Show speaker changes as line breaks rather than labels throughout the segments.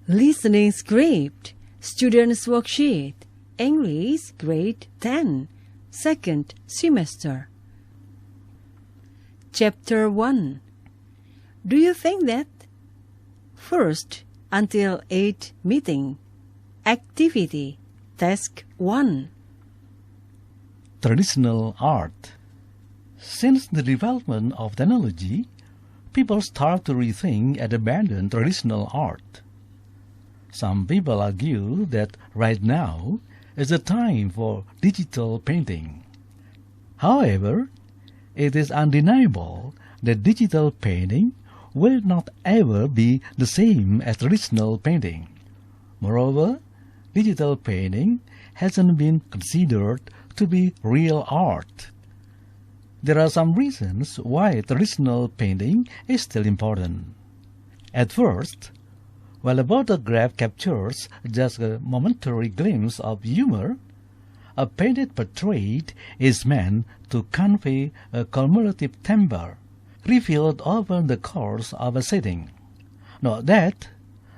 Listening script, Students Worksheet, English Grade 10, Second Semester. Chapter 1. Do you think that? First, until 8 meeting. Activity, Task 1.
Traditional art. Since the development of technology, people start to rethink and abandon traditional art. Some people argue that right now is the time for digital painting. However, it is undeniable that digital painting will not ever be the same as traditional painting. Moreover, digital painting hasn't been considered to be real art. There are some reasons why traditional painting is still important. At first, while a photograph captures just a momentary glimpse of humor, a painted portrait is meant to convey a cumulative temper revealed over the course of a setting. Note that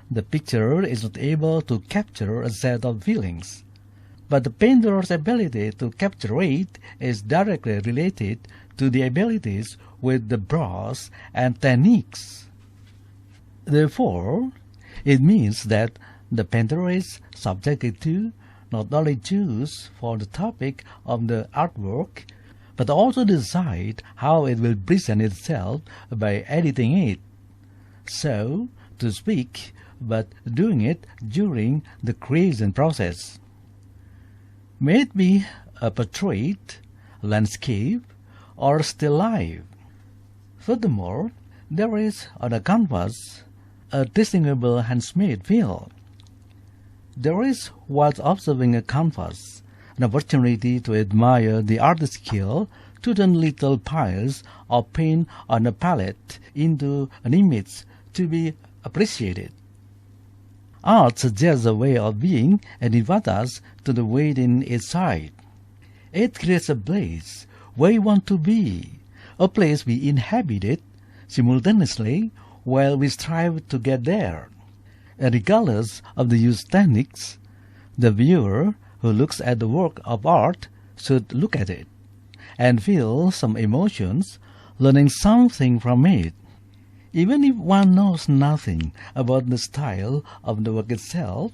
the picture is not able to capture a set of feelings, but the painter's ability to capture it is directly related to the abilities with the brush and techniques. Therefore, it means that the painter is subjected to not only choose for the topic of the artwork, but also decide how it will present itself by editing it. So, to speak, but doing it during the creation process. May it be a portrait, landscape, or still life. Furthermore, there is on the canvas a distinguishable handsmade feel. There is, whilst observing a canvas, an opportunity to admire the artist's skill to turn little piles of paint on a palette into an image to be appreciated. Art suggests a way of being and invites us to the within its side. It creates a place where we want to be, a place we inhabit it simultaneously while we strive to get there. And regardless of the used techniques, the viewer who looks at the work of art should look at it and feel some emotions, learning something from it. Even if one knows nothing about the style of the work itself,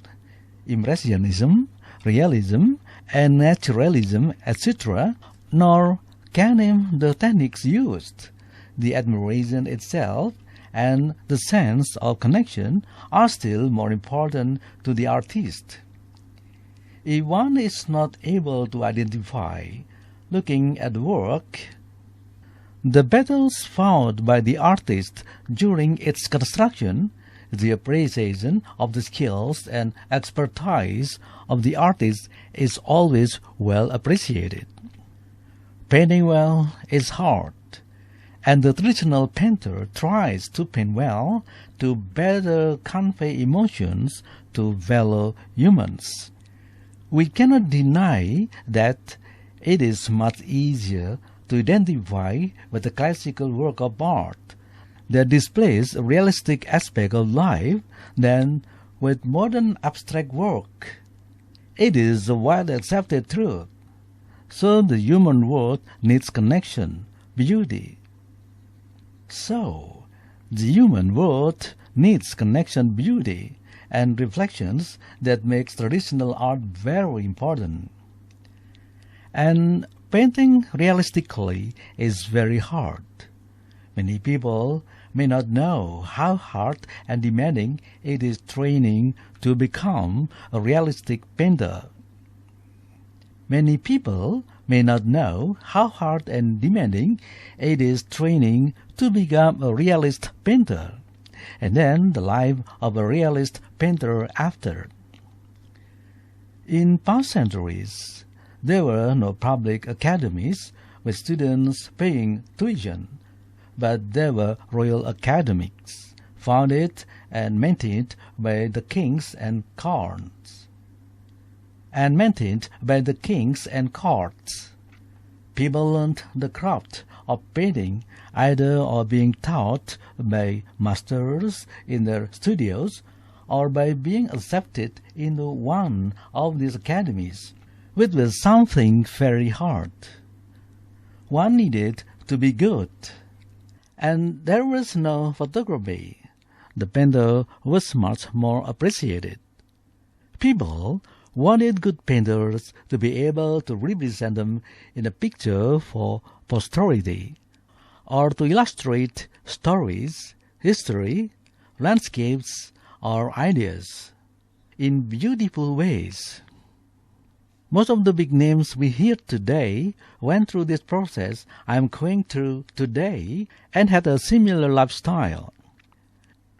Impressionism, Realism, and Naturalism, etc., nor can name the techniques used, the admiration itself and the sense of connection are still more important to the artist. If one is not able to identify, looking at the work, the battles fought by the artist during its construction, the appreciation of the skills and expertise of the artist is always well appreciated. Painting well is hard, and the traditional painter tries to paint well to better convey emotions to fellow humans. We cannot deny that it is much easier to identify with the classical work of art that displays a realistic aspect of life than with modern abstract work. It is a widely accepted truth. So the human world needs connection, beauty. So, the human world needs connection, beauty, and reflections that makes traditional art very important. And painting realistically is very hard. Many people may not know how hard and demanding it is training to become a realistic painter. Many people may not know how hard and demanding it is training to become a realist painter, and then the life of a realist painter after. In past centuries, there were no public academies with students paying tuition, but there were royal academies, founded and maintained by the kings and courts. People learned the craft of painting either or being taught by masters in their studios or by being accepted into one of these academies, which was something very hard. One needed to be good, and there was no photography. The painter was much more appreciated. People wanted good painters to be able to represent them in a picture for posterity, or to illustrate stories, history, landscapes, or ideas in beautiful ways. Most of the big names we hear today went through this process I am going through today and had a similar lifestyle.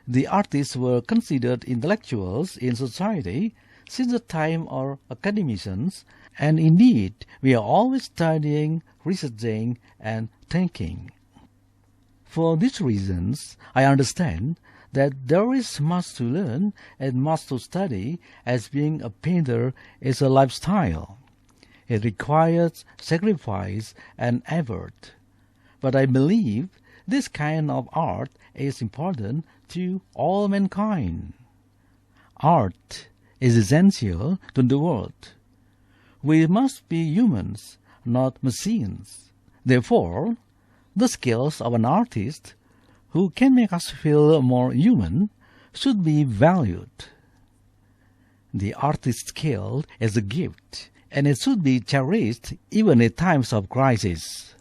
The artists were considered intellectuals in society since the time of academicians, and indeed we are always studying, researching, and thinking. For these reasons, I understand that there is much to learn and much to study, as being a painter is a lifestyle. It requires sacrifice and effort. But I believe this kind of art is important to all mankind. Art is essential to the world. We must be humans, not machines. Therefore, the skills of an artist who can make us feel more human should be valued. The artist's skill is a gift, and it should be cherished even in times of crisis.